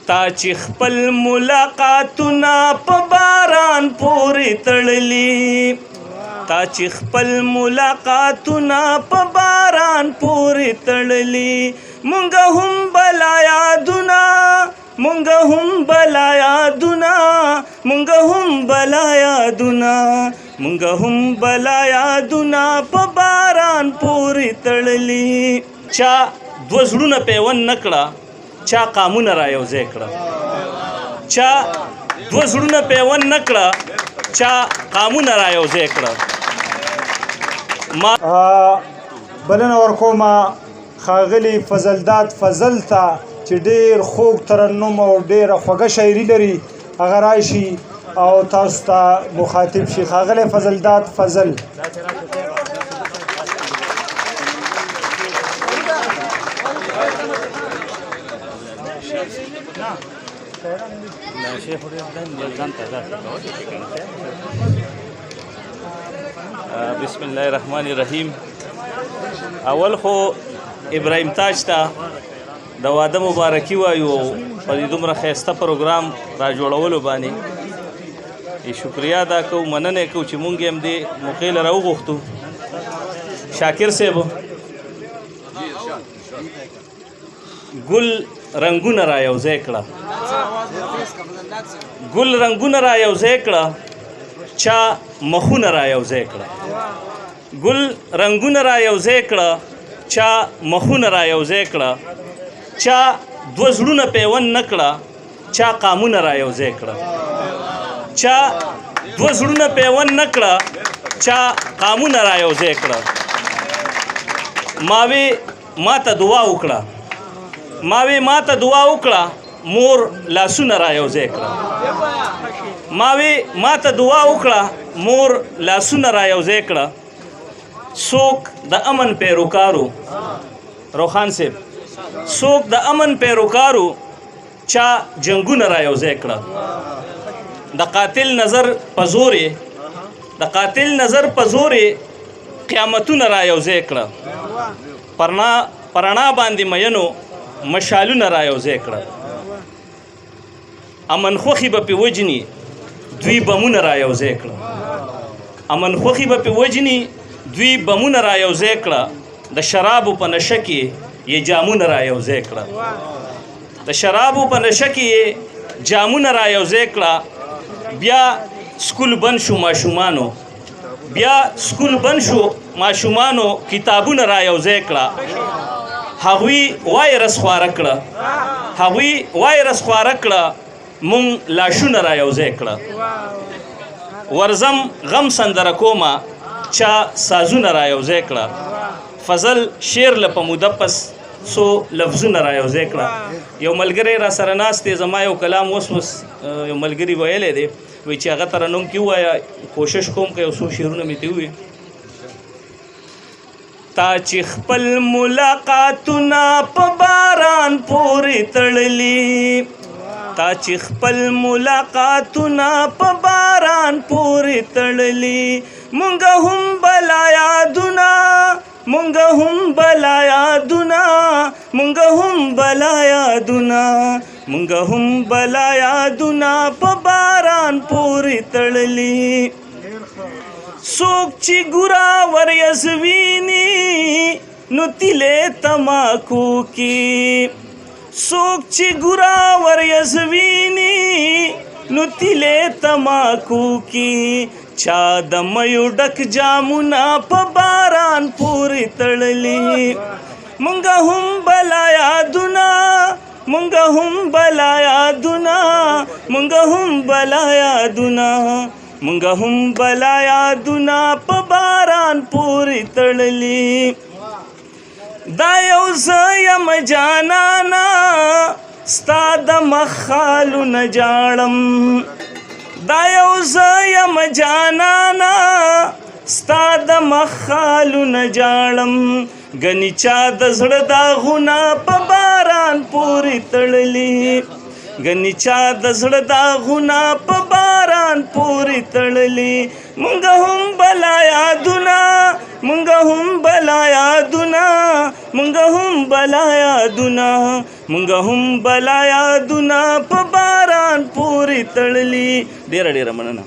تا چې خپل ملاقاتونه په باران پورې تړلي تا چې خپل ملاقاتونه په باران پورې تړلي مونږ هم بلا یادونه مونږ هم بلا یادونه مونږ هم بلا یادونه مونږ هم بلا یادونه په باران پورې تړلي چا دوه زړونه پیوند نه کړه چا قامونه را یوځای کړه چا دوه زړونه پیوند نه کړه چا قامونه را یوځای کړه بلنه ورکومه ښاغلي فضلداد فضل ته چې ډېر خوږ ترنم او ډېره خوږه شاعري لري هغه راشي او تاسو ته مخاطب شي ښاغلی فضلداد فضل بسم الله الرحمن الرحیم اول خو ابراهیم تاج ته د واده مبارکي وایو په دې دومره ښایسته پروګرام را جوړولو باندې شکریا ادا کوو مننه یې کوو چې مونږ هم دې موقع له راوغوښتو شاکر صاحب ګل رنګونه را یوځای کړه ګل رنګونه را یوځای کړه چا مخونه را یوځای کړه ګل رنګونه را یوځای کړه چا مخونه را یوځای کړه چا دوه زړونه پیوند نه کړه چا قامونه را یوځای کړه چا دوه زړونه پیوند نه کړه چا قامونه را یوځای کړه ماوی ما ته دعا وکړه ما ته دعا وکړه مور لاسونه را یوځای کړه ما ته دعا وکړه مور لاسونه را یوځای کړه څوک د امن پیروکارو روخان صاحب څوک د امن پیروکارو چا جنګونه را یوځای کړه د قاتل نظر په زورې قیامتونه را یوځای کړه پرنا باندې مینو مشالونه را یوځای کړه امن خوخي به پې وجني دوی بمونه را یوځای کړه دوی بمونه را یوځای کړه د شرابو په نشه کې یې جامونه را یوځای کړه بیا سکول بند شو ماشومانو کتابونه را یوځای کړه هغوی وایرس خواره کړه مونږ لاشونه را یوځای کړه ورزم غم سندره کومه چا سازونه را یوځای کړه فضل شعر له په مدپس څو لفظونه را یوځای کړه یو ملګری را سره ناست دی زما یو کلام اوس یو ملګري ویلی دی وایي چې هغه ترنم کې ووایه کوشش کوم که یو څو شعرونه مې ته ووایي تا چې خپل ملاقاتونه په باران پورې تړلي مونږ هم بلا یادونه مونږ هم بلا یادونه په باران پورې تړلي څوک چې ګورا وریزویني نو تیلې تماکو کی چا د ميو ډک جامونه په باران پورې تړلي مونږ هم بلا یادونه په باران پورې تړلي دا یو زه یم جانانا ستا د مخالونه جاړم ګنې چا د زړه داغونه په باران پورې تړلي ګنې چا د زړه داغونه په باران پورې تړلي مونږ هم بلا یادونه مونږ هم بلا یادونه مونږ هم بلا یادونه مونږ هم بلا یادونه په باران پورې تړلي ډېره مننه